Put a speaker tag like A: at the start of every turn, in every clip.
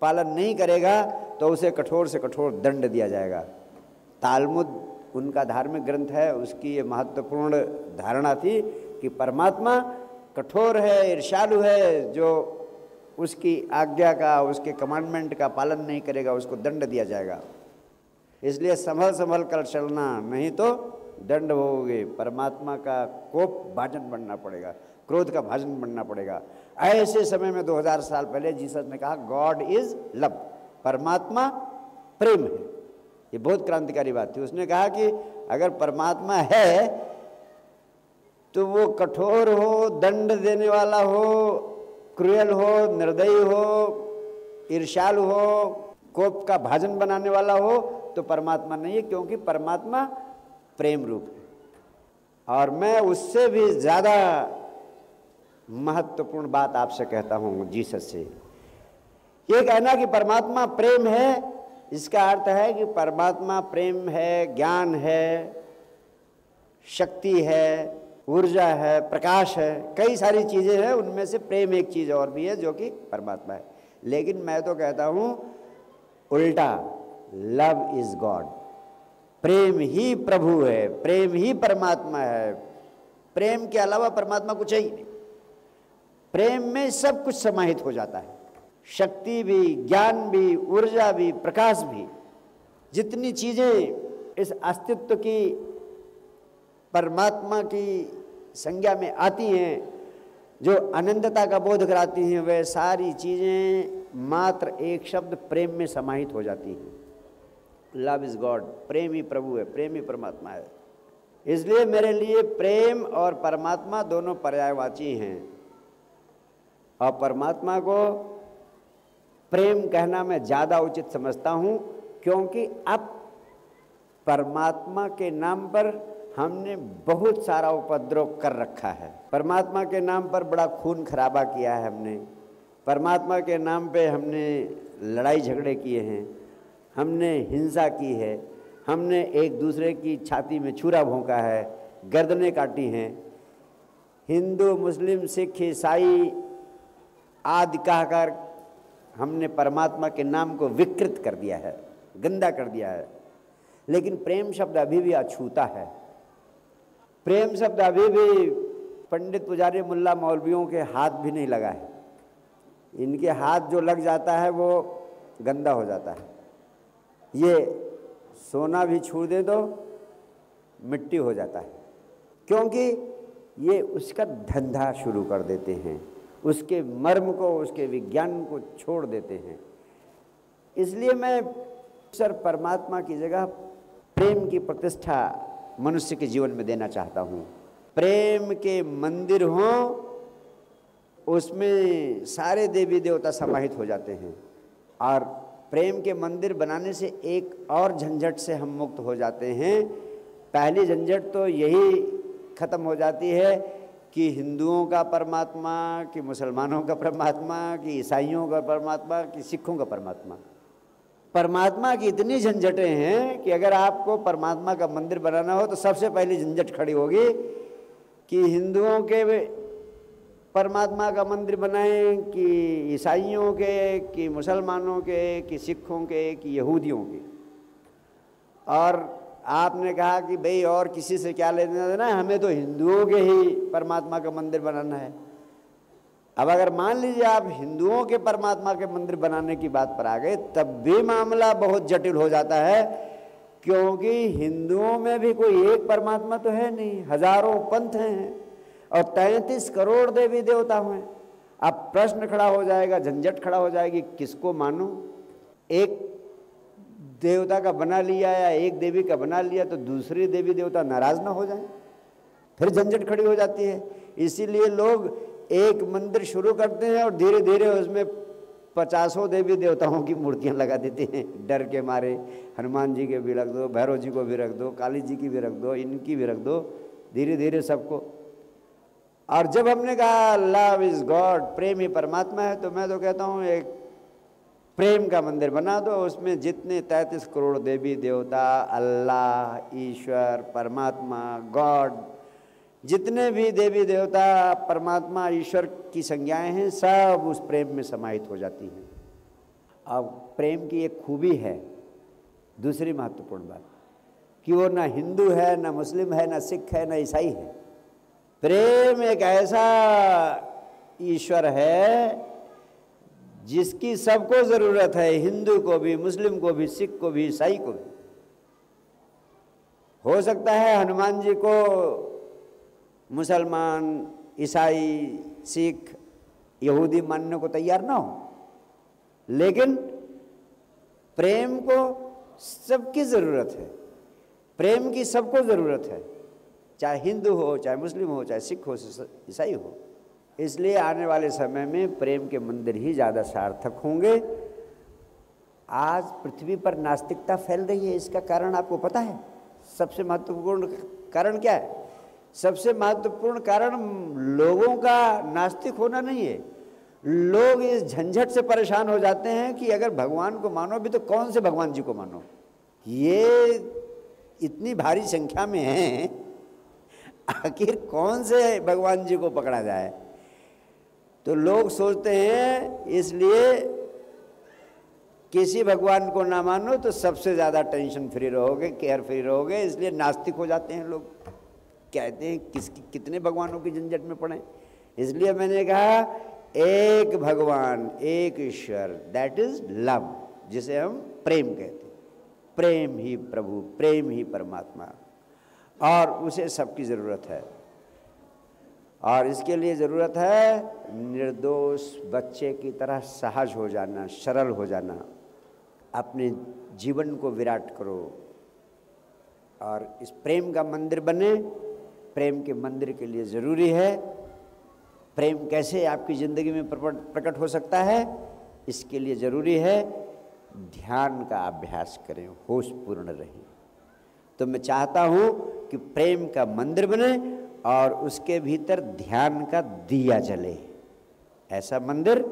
A: पालन नहीं करेगा तो उसे कठोर से कठोर दंड दिया जाएगा। तालमुद उनका धार्मिक ग्रंथ है, उसकी ये महत्वपूर्ण धारणा थी कि परमात्मा कठोर है, ईर्ष्यालु है, जो उसकी आज्ञा का, उसके कमांडमेंट का पालन नहीं करेगा उसको दंड दिया जाएगा। इसलिए संभल संभल कर चलना, नहीं तो दंड भोगोगे। परमात्मा का कोप भाजन बनना पड़ेगा, क्रोध का भाजन बनना पड़ेगा। ऐसे समय में 2000 साल पहले जीसस ने कहा गॉड इज लव, परमात्मा प्रेम है। ये बहुत क्रांतिकारी बात थी। उसने कहा कि अगर परमात्मा है तो वो कठोर हो, दंड देने वाला हो, क्रूएल हो, निर्दयी हो, ईर्ष्यालु हो, कोप का भाजन बनाने वाला हो तो परमात्मा नहीं है, क्योंकि परमात्मा प्रेम रूप है। और मैं उससे भी ज़्यादा महत्वपूर्ण बात आपसे कहता हूँ जीसस से। ये कहना कि परमात्मा प्रेम है, इसका अर्थ है कि परमात्मा प्रेम है, ज्ञान है, शक्ति है, ऊर्जा है, प्रकाश है, कई सारी चीज़ें हैं। उनमें से प्रेम एक चीज़ और भी है जो कि परमात्मा है। लेकिन मैं तो कहता हूँ उल्टा, लव इज गॉड। प्रेम ही प्रभु है, प्रेम ही परमात्मा है। प्रेम के अलावा परमात्मा कुछ है ही नहीं। प्रेम में सब कुछ समाहित हो जाता है, शक्ति भी, ज्ञान भी, ऊर्जा भी, प्रकाश भी। जितनी चीज़ें इस अस्तित्व की परमात्मा की संज्ञा में आती हैं, जो अनंतता का बोध कराती हैं, वे सारी चीज़ें मात्र एक शब्द प्रेम में समाहित हो जाती हैं। लव इज गॉड, प्रेम ही प्रभु है, प्रेम ही परमात्मा है। इसलिए मेरे लिए प्रेम और परमात्मा दोनों पर्यायवाची हैं। और परमात्मा को प्रेम कहना मैं ज़्यादा उचित समझता हूँ, क्योंकि अब परमात्मा के नाम पर हमने बहुत सारा उपद्रव कर रखा है। परमात्मा के नाम पर बड़ा खून खराबा किया है हमने। परमात्मा के नाम पे हमने लड़ाई झगड़े किए हैं, हमने हिंसा की है, हमने एक दूसरे की छाती में छुरा भोंका है, गर्दनें काटी हैं। हिंदू, मुस्लिम, सिख, ईसाई आदि कहकर हमने परमात्मा के नाम को विकृत कर दिया है, गंदा कर दिया है। लेकिन प्रेम शब्द अभी भी अछूता है। प्रेम शब्द अभी भी पंडित, पुजारी, मुल्ला, मौलवियों के हाथ भी नहीं लगा है। इनके हाथ जो लग जाता है वो गंदा हो जाता है। ये सोना भी छू दे तो मिट्टी हो जाता है, क्योंकि ये उसका धंधा शुरू कर देते हैं, उसके मर्म को, उसके विज्ञान को छोड़ देते हैं। इसलिए मैं सर परमात्मा की जगह प्रेम की प्रतिष्ठा मनुष्य के जीवन में देना चाहता हूँ। प्रेम के मंदिर हों, उसमें सारे देवी देवता समाहित हो जाते हैं। और प्रेम के मंदिर बनाने से एक और झंझट से हम मुक्त हो जाते हैं। पहली झंझट तो यही खत्म हो जाती है कि हिंदुओं का परमात्मा, कि मुसलमानों का परमात्मा, कि ईसाइयों का परमात्मा, कि सिखों का परमात्मा। परमात्मा की इतनी झंझटें हैं कि अगर आपको परमात्मा का मंदिर बनाना हो तो सबसे पहली झंझट खड़ी होगी कि हिंदुओं के परमात्मा का मंदिर बनाएं, कि ईसाइयों के, कि मुसलमानों के, कि सिखों के, कि यहूदियों के। और आपने कहा कि भाई और किसी से क्या लेना देना है, हमें तो हिंदुओं के ही परमात्मा का मंदिर बनाना है। अब अगर मान लीजिए आप हिंदुओं के परमात्मा के मंदिर बनाने की बात पर आ गए, तब भी मामला बहुत जटिल हो जाता है, क्योंकि हिंदुओं में भी कोई एक परमात्मा तो है नहीं, हजारों पंथ हैं और 33 करोड़ देवी देवता हैं। अब प्रश्न खड़ा हो जाएगा, झंझट खड़ा हो जाएगी, किसको मानूं? एक देवता का बना लिया या एक देवी का बना लिया तो दूसरी देवी देवता नाराज ना हो जाए, फिर झंझट खड़ी हो जाती है। इसीलिए लोग एक मंदिर शुरू करते हैं और धीरे धीरे उसमें 50 देवी देवताओं की मूर्तियां लगा देते हैं, डर के मारे। हनुमान जी के भी रख दो, भैरव जी को भी रख दो, काली जी की भी रख दो, इनकी भी रख दो, धीरे धीरे सबको। और जब हमने कहा लव इज गॉड, प्रेम ही परमात्मा है, तो मैं तो कहता हूँ एक प्रेम का मंदिर बना दो, उसमें जितने 33 करोड़ देवी देवता, अल्लाह, ईश्वर, परमात्मा, गॉड, जितने भी देवी देवता, परमात्मा, ईश्वर की संज्ञाएं हैं, सब उस प्रेम में समाहित हो जाती हैं। अब प्रेम की एक खूबी है, दूसरी महत्वपूर्ण बात, कि वो ना हिंदू है, ना मुस्लिम है, ना सिख है, ना ईसाई है। प्रेम एक ऐसा ईश्वर है जिसकी सबको जरूरत है, हिंदू को भी, मुस्लिम को भी, सिख को भी, ईसाई को भी। हो सकता है हनुमान जी को मुसलमान, ईसाई, सिख, यहूदी मानने को तैयार ना हो, लेकिन प्रेम को सबकी जरूरत है, प्रेम की सबको जरूरत है, चाहे हिंदू हो, चाहे मुस्लिम हो, चाहे सिख हो, ईसाई हो। इसलिए आने वाले समय में प्रेम के मंदिर ही ज़्यादा सार्थक होंगे। आज पृथ्वी पर नास्तिकता फैल रही है, इसका कारण आपको पता है? सबसे महत्वपूर्ण कारण क्या है? सबसे महत्वपूर्ण कारण लोगों का नास्तिक होना नहीं है। लोग इस झंझट से परेशान हो जाते हैं कि अगर भगवान को मानो भी तो कौन से भगवान जी को मानो। ये इतनी भारी संख्या में हैं, आखिर कौन से भगवान जी को पकड़ा जाए? तो लोग सोचते हैं इसलिए किसी भगवान को ना मानो तो सबसे ज़्यादा टेंशन फ्री रहोगे, केयर फ्री रहोगे, इसलिए नास्तिक हो जाते हैं लोग। कहते हैं कितने भगवानों की झंझट में पड़े। इसलिए मैंने कहा एक भगवान, एक ईश्वर, दैट इज लव, जिसे हम प्रेम कहते हैं। प्रेम ही प्रभु, प्रेम ही परमात्मा, और उसे सबकी ज़रूरत है। और इसके लिए ज़रूरत है निर्दोष बच्चे की तरह सहज हो जाना, सरल हो जाना, अपने जीवन को विराट करो और इस प्रेम का मंदिर बने। प्रेम के मंदिर के लिए ज़रूरी है, प्रेम कैसे आपकी ज़िंदगी में प्रकट हो सकता है, इसके लिए ज़रूरी है ध्यान का अभ्यास करें, होशपूर्ण रहें। तो मैं चाहता हूँ कि प्रेम का मंदिर बने और उसके भीतर ध्यान का दिया जले, ऐसा मंदिर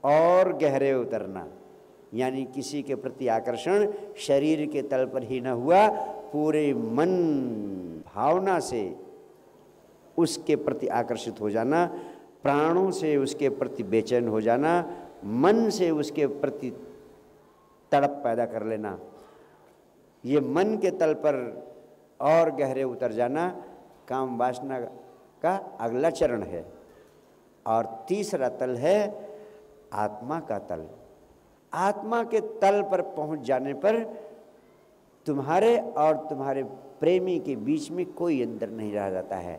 A: और गहरे उतरना, यानी किसी के प्रति आकर्षण शरीर के तल पर ही न हुआ, पूरे मन भावना से उसके प्रति आकर्षित हो जाना, प्राणों से उसके प्रति बेचैन हो जाना, मन से उसके प्रति तड़प पैदा कर लेना। ये मन के तल पर और गहरे उतर जाना काम वासना का अगला चरण है। और तीसरा तल है आत्मा का तल। आत्मा के तल पर पहुंच जाने पर तुम्हारे और तुम्हारे प्रेमी के बीच में कोई अंतर नहीं रह जाता है।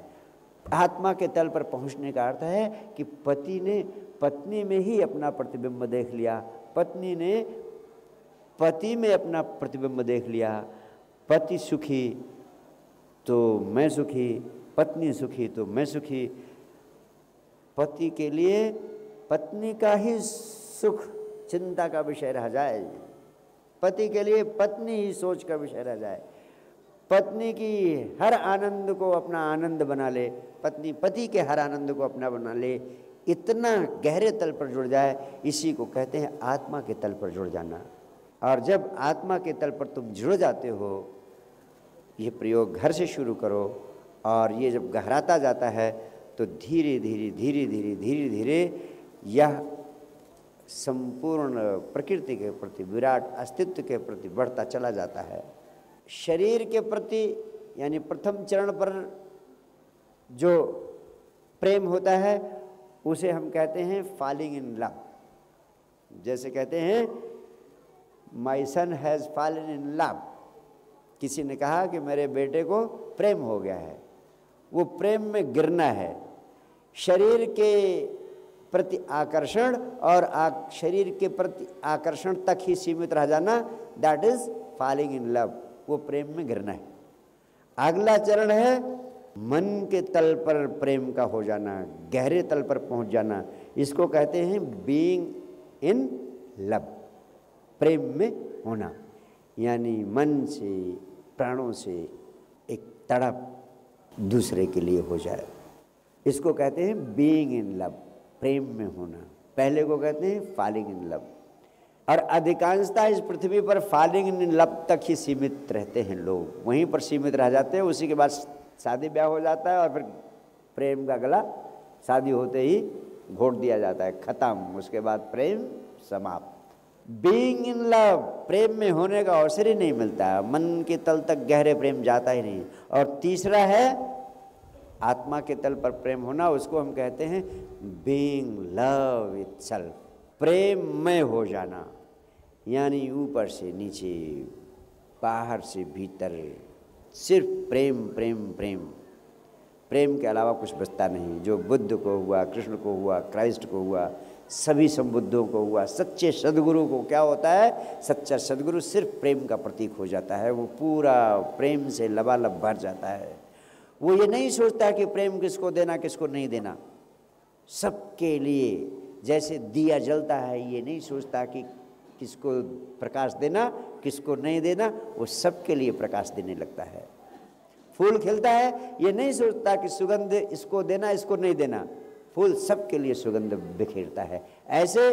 A: आत्मा के तल पर पहुंचने का अर्थ है कि पति ने पत्नी में ही अपना प्रतिबिंब देख लिया, पत्नी ने पति में अपना प्रतिबिंब देख लिया। पति सुखी तो मैं सुखी, पत्नी सुखी तो मैं सुखी। पति के लिए पत्नी का ही सुख चिंता का विषय रह जाए, पति के लिए पत्नी ही सोच का विषय रह जाए, पत्नी की हर आनंद को अपना आनंद बना ले, पत्नी पति के हर आनंद को अपना बना ले, इतना गहरे तल पर जुड़ जाए, इसी को कहते हैं आत्मा के तल पर जुड़ जाना। और जब आत्मा के तल पर तुम जुड़ जाते हो, ये प्रयोग घर से शुरू करो, और ये जब गहराता जाता है तो धीरे धीरे धीरे धीरे धीरे धीरे यह संपूर्ण प्रकृति के प्रति, विराट अस्तित्व के प्रति बढ़ता चला जाता है। शरीर के प्रति यानी प्रथम चरण पर जो प्रेम होता है उसे हम कहते हैं फॉलिंग इन लव। जैसे कहते हैं माई सन हैज़ फॉलन इन लव, किसी ने कहा कि मेरे बेटे को प्रेम हो गया है, वो प्रेम में गिरना है। शरीर के प्रति आकर्षण और शरीर के प्रति आकर्षण तक ही सीमित रह जाना, that is falling in love, वो प्रेम में गिरना है। अगला चरण है मन के तल पर प्रेम का हो जाना, गहरे तल पर पहुंच जाना, इसको कहते हैं बीइंग इन लव, प्रेम में होना। यानी मन से प्राणों से एक तड़प दूसरे के लिए हो जाए, इसको कहते हैं बीइंग इन लव, प्रेम में होना। पहले को कहते हैं फॉलिंग इन लव। और अधिकांशतः इस पृथ्वी पर फॉलिंग इन लव तक ही सीमित रहते हैं लोग, वहीं पर सीमित रह जाते हैं। उसी के बाद शादी ब्याह हो जाता है और फिर प्रेम का गला शादी होते ही घोट दिया जाता है, खत्म, उसके बाद प्रेम समाप्त। बीइंग इन लव, प्रेम में होने का अवसर ही नहीं मिलता, मन के तल तक गहरे प्रेम जाता ही नहीं। और तीसरा है आत्मा के तल पर प्रेम होना, उसको हम कहते हैं बीइंग लव इटसेल्फ, प्रेम में हो जाना। यानी ऊपर से नीचे, बाहर से भीतर, सिर्फ प्रेम प्रेम प्रेम, प्रेम के अलावा कुछ बचता नहीं। जो बुद्ध को हुआ, कृष्ण को हुआ, क्राइस्ट को हुआ, सभी संबुद्धों को हुआ, सच्चे सदगुरु को क्या होता है, सच्चा सदगुरु सिर्फ प्रेम का प्रतीक हो जाता है। वो पूरा प्रेम से लबालब भर जाता है। वो ये नहीं सोचता कि प्रेम किसको देना किसको नहीं देना, सबके लिए। जैसे दिया जलता है, ये नहीं सोचता कि किसको प्रकाश देना किसको नहीं देना, वो सबके लिए प्रकाश देने लगता है। फूल खिलता है, ये नहीं सोचता कि सुगंध इसको देना इसको नहीं देना, फूल सबके लिए सुगंध बिखेरता है। ऐसे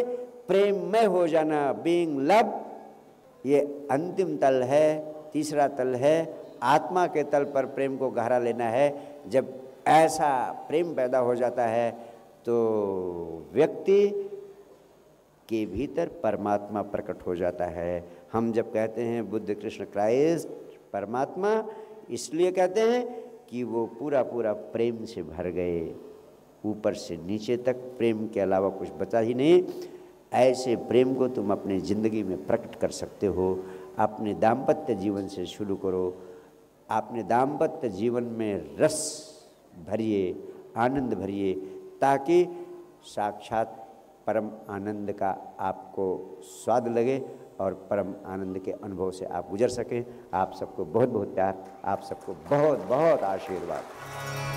A: प्रेम में हो जाना, बीइंग लव, ये अंतिम तल है। तीसरा तल है आत्मा के तल पर प्रेम को गहरा लेना है। जब ऐसा प्रेम पैदा हो जाता है तो व्यक्ति के भीतर परमात्मा प्रकट हो जाता है। हम जब कहते हैं बुद्ध कृष्ण क्राइस्ट परमात्मा, इसलिए कहते हैं कि वो पूरा पूरा प्रेम से भर गए, ऊपर से नीचे तक प्रेम के अलावा कुछ बचा ही नहीं। ऐसे प्रेम को तुम अपनी ज़िंदगी में प्रकट कर सकते हो। अपने दाम्पत्य जीवन से शुरू करो। अपने दाम्पत्य जीवन में रस भरिए, आनंद भरिए, ताकि साक्षात परम आनंद का आपको स्वाद लगे और परम आनंद के अनुभव से आप गुजर सकें। आप सबको बहुत बहुत प्यार, आप सबको बहुत बहुत आशीर्वाद।